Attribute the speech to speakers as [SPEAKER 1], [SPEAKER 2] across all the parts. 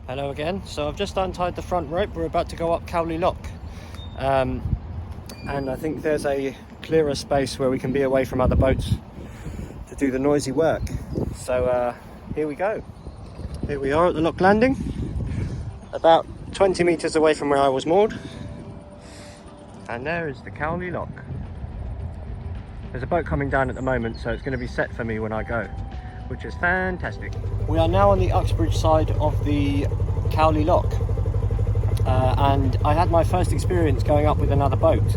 [SPEAKER 1] Hello again. So I've just untied the front rope. We're about to go up Cowley Lock, and I think there's a clearer space where we can be away from other boats to do the noisy work. So here we go. Here we are at the lock landing, about 20 meters away from where I was moored, and there is the Cowley Lock. There's a boat coming down at the moment, so it's going to be set for me when I go, which is fantastic. We are now on the Uxbridge side of the Cowley Lock, and I had my first experience going up with another boat.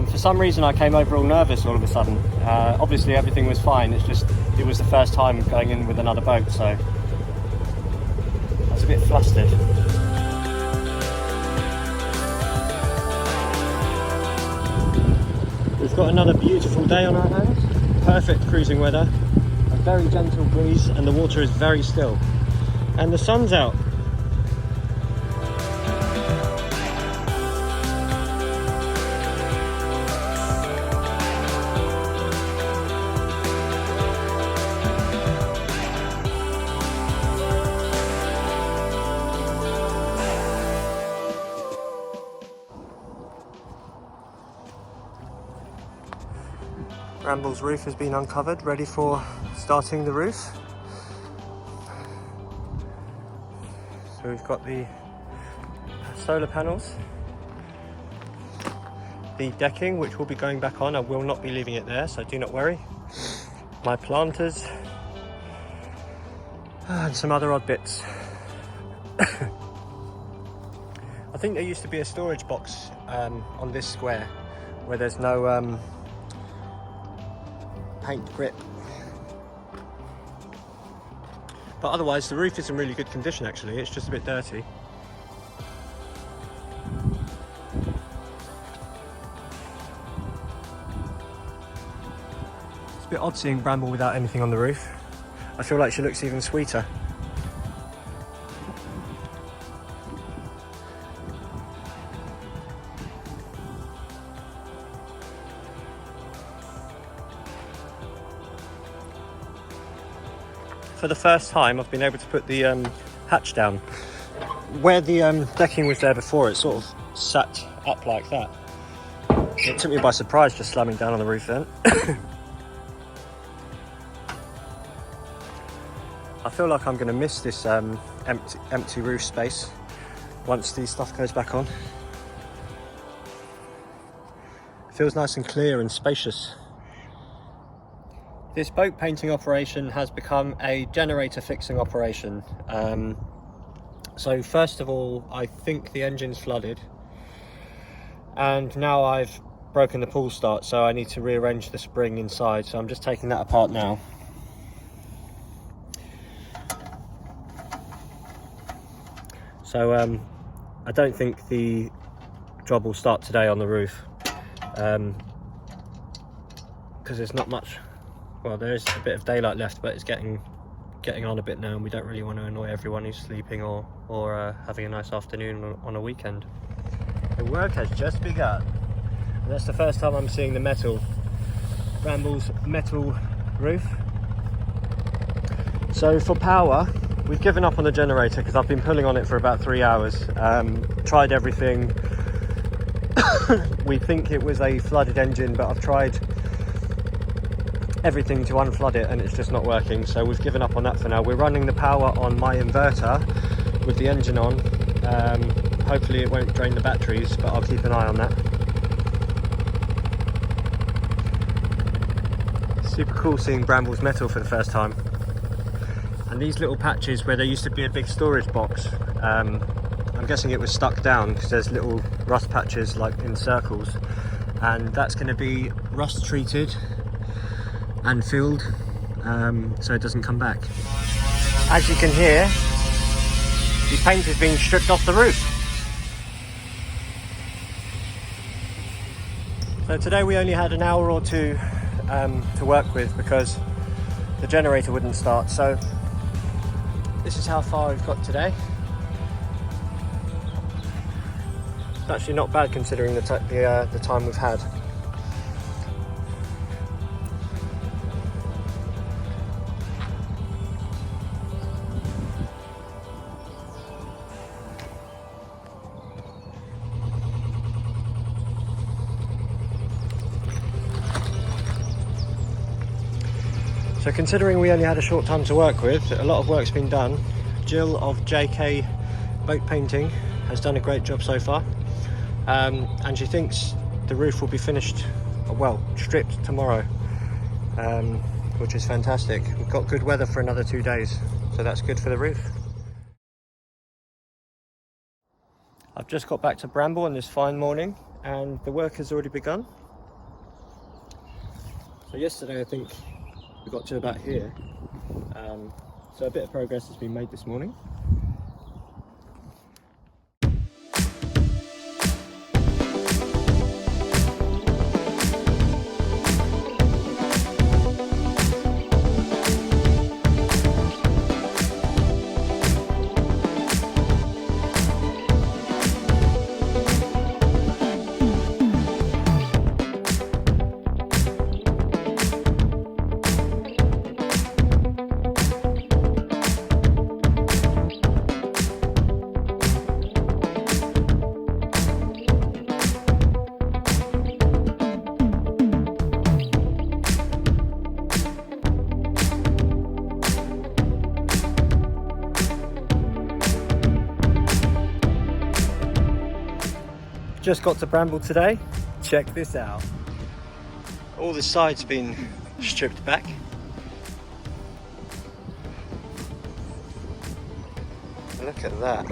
[SPEAKER 1] For some reason I came over all nervous all of a sudden. Obviously everything was fine, it's just it was the first time going in with another boat, so I was a bit flustered. We've got another beautiful day on our hands, perfect cruising weather, a very gentle breeze, and the water is very still, and the sun's out. Bramble's roof has been uncovered, ready for starting the roof. So we've got the solar panels, the decking, which will be going back on. I will not be leaving it there, so do not worry. My planters, and some other odd bits. I think there used to be a storage box on this square where there's no paint grip, but otherwise the roof is in really good condition. Actually, it's just a bit dirty. It's a bit odd seeing Bramble without anything on the roof. I feel like she looks even sweeter. For the first time I've been able to put the hatch down. Where the decking was there before, it sort of sat up like that. It took me by surprise just slamming down on the roof then. I feel like I'm going to miss this empty roof space once the stuff goes back on. It feels nice and clear and spacious. This boat painting operation has become a generator fixing operation. So first of all, I think the engine's flooded, and now I've broken the pull start, so I need to rearrange the spring inside, so I'm just taking that apart now. So I don't think the job will start today on the roof, because there's not much. Well, there is a bit of daylight left, but it's getting on a bit now, and we don't really want to annoy everyone who's sleeping or having a nice afternoon on a weekend. The work has just begun, and that's the first time I'm seeing the Bramble's metal roof. So for power, we've given up on the generator because I've been pulling on it for about 3 hours. Tried everything. We think it was a flooded engine, but I've tried everything to unflood it and it's just not working, so we've given up on that for now. We're running the power on my inverter with the engine on. Hopefully it won't drain the batteries, but I'll keep an eye on that. Super cool seeing Bramble's metal for the first time. And these little patches where there used to be a big storage box, I'm guessing it was stuck down because there's little rust patches like in circles, and that's going to be rust treated and filled, so it doesn't come back. As you can hear, the paint is being stripped off the roof. So today we only had an hour or two to work with because the generator wouldn't start. So this is how far we've got today. It's actually not bad considering the time we've had. So considering we only had a short time to work with, a lot of work's been done. Jill of JK Boat Painting has done a great job so far, and she thinks the roof will be finished, well, stripped tomorrow, which is fantastic. We've got good weather for another 2 days, so that's good for the roof. I've just got back to Bramble on this fine morning and the work has already begun. So yesterday I think we got to about here, so a bit of progress has been made this morning. Just got to Bramble today. Check this out. All the sides been stripped back. Look at that.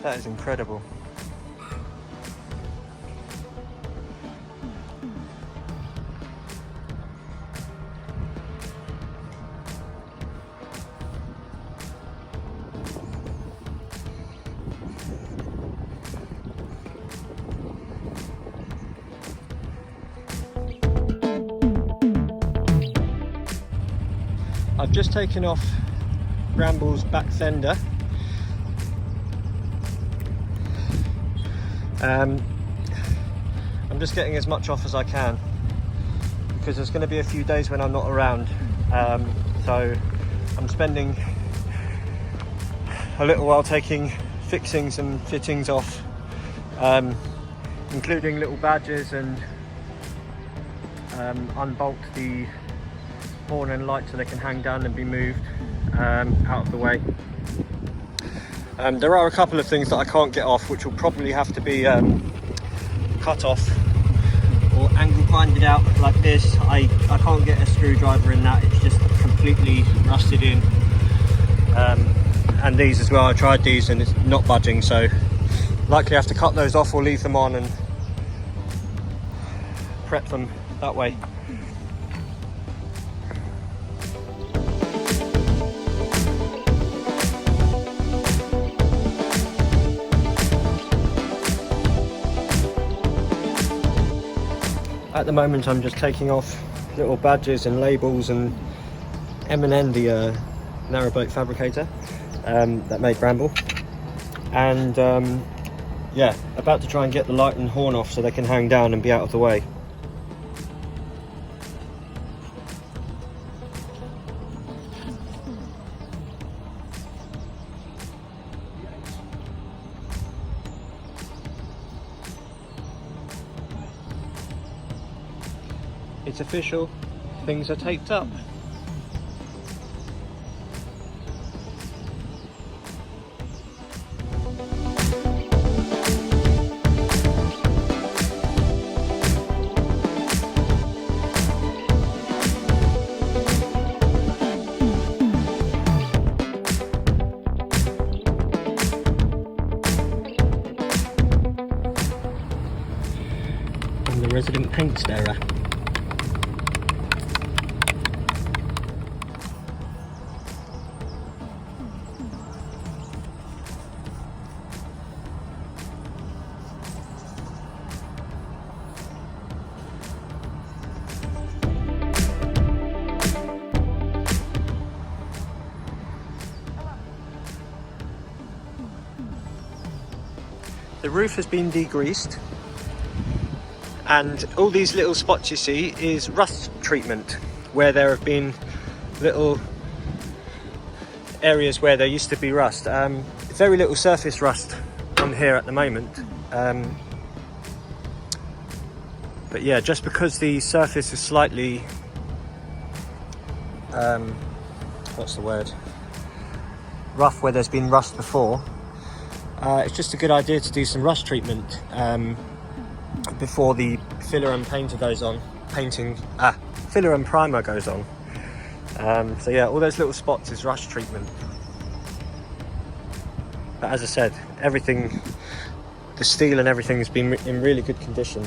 [SPEAKER 1] That is incredible. I've just taken off Bramble's back fender. I'm just getting as much off as I can because there's going to be a few days when I'm not around, so I'm spending a little while taking fixings and fittings off, including little badges, and unbolt the horn and light so they can hang down and be moved out of the way. There are a couple of things that I can't get off, which will probably have to be cut off or angle grinded out like this. I can't get a screwdriver in that, it's just completely rusted in. And these as well, I tried these and it's not budging, so likely have to cut those off or leave them on and prep them that way. At the moment I'm just taking off little badges and labels and M&N, the narrowboat fabricator that made Bramble, and yeah, about to try and get the light and horn off so they can hang down and be out of the way. It's official, things are taped up. I'm the resident paint starer. The roof has been degreased, and all these little spots you see is rust treatment, where there have been little areas where there used to be rust. Very little surface rust on here at the moment. But yeah, just because the surface is slightly what's the word, rough where there's been rust before, it's just a good idea to do some rust treatment before the filler and painter goes on. Filler and primer goes on. So yeah, all those little spots is rust treatment. But as I said, everything, the steel and everything has been in really good condition.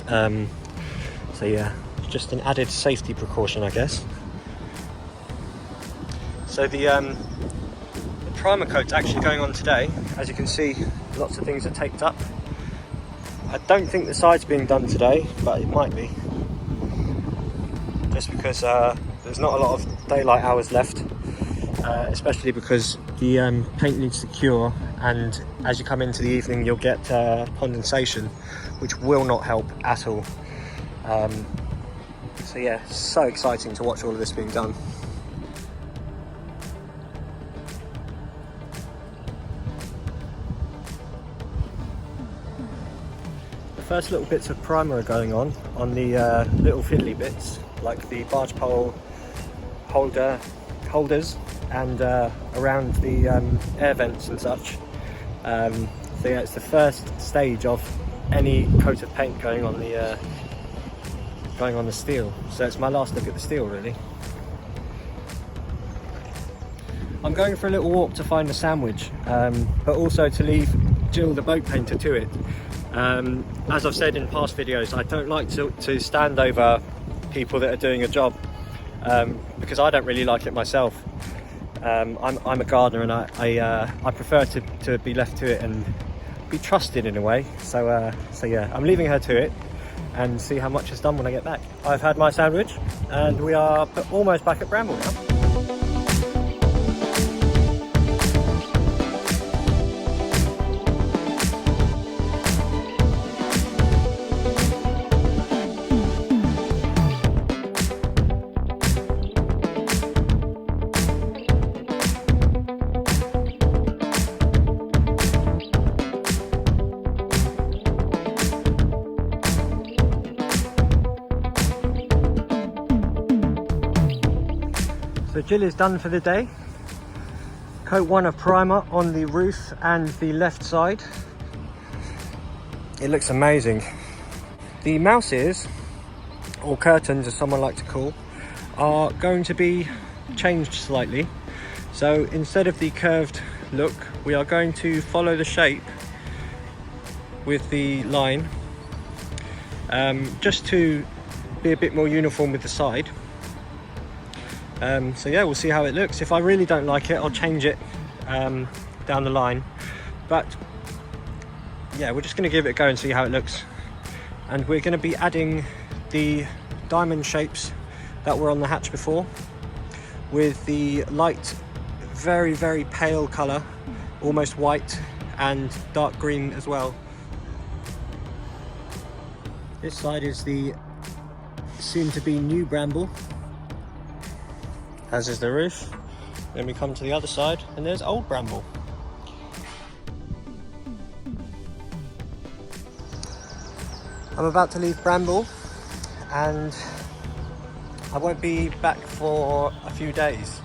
[SPEAKER 1] So yeah, it's just an added safety precaution, I guess. So the primer coat's actually going on today. As you can see, lots of things are taped up. I don't think the side's being done today, but it might be. Just because there's not a lot of daylight hours left, especially because the paint needs to cure, and as you come into the evening you'll get condensation, which will not help at all. So yeah, so exciting to watch all of this being done. The first little bits of primer are going on the little fiddly bits, like the barge pole holders and around the air vents and such. So yeah, it's the first stage of any coat of paint going on the steel. So it's my last look at the steel, really. I'm going for a little walk to find a sandwich, but also to leave Jill, the boat painter, to it. As I've said in past videos, I don't like to stand over people that are doing a job, because I don't really like it myself. I'm a gardener, and I prefer to be left to it and be trusted in a way. So yeah, I'm leaving her to it and see how much is done when I get back. I've had my sandwich and we are almost back at Bramble now. So Jill is done for the day. Coat 1 of primer on the roof and the left side. It looks amazing. The mouse ears, or curtains as someone likes to call, are going to be changed slightly. So instead of the curved look, we are going to follow the shape with the line, just to be a bit more uniform with the side. So yeah, we'll see how it looks. If I really don't like it, I'll change it down the line. But yeah, we're just going to give it a go and see how it looks. And we're going to be adding the diamond shapes that were on the hatch before, with the light, very, very pale colour, almost white, and dark green as well. This side is the soon-to-be new Bramble, as is the roof. Then we come to the other side and there's old Bramble. I'm about to leave Bramble and I won't be back for a few days.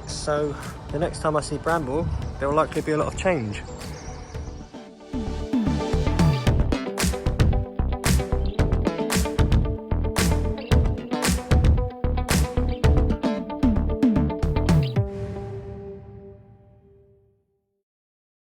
[SPEAKER 1] So the next time I see Bramble, there will likely be a lot of change.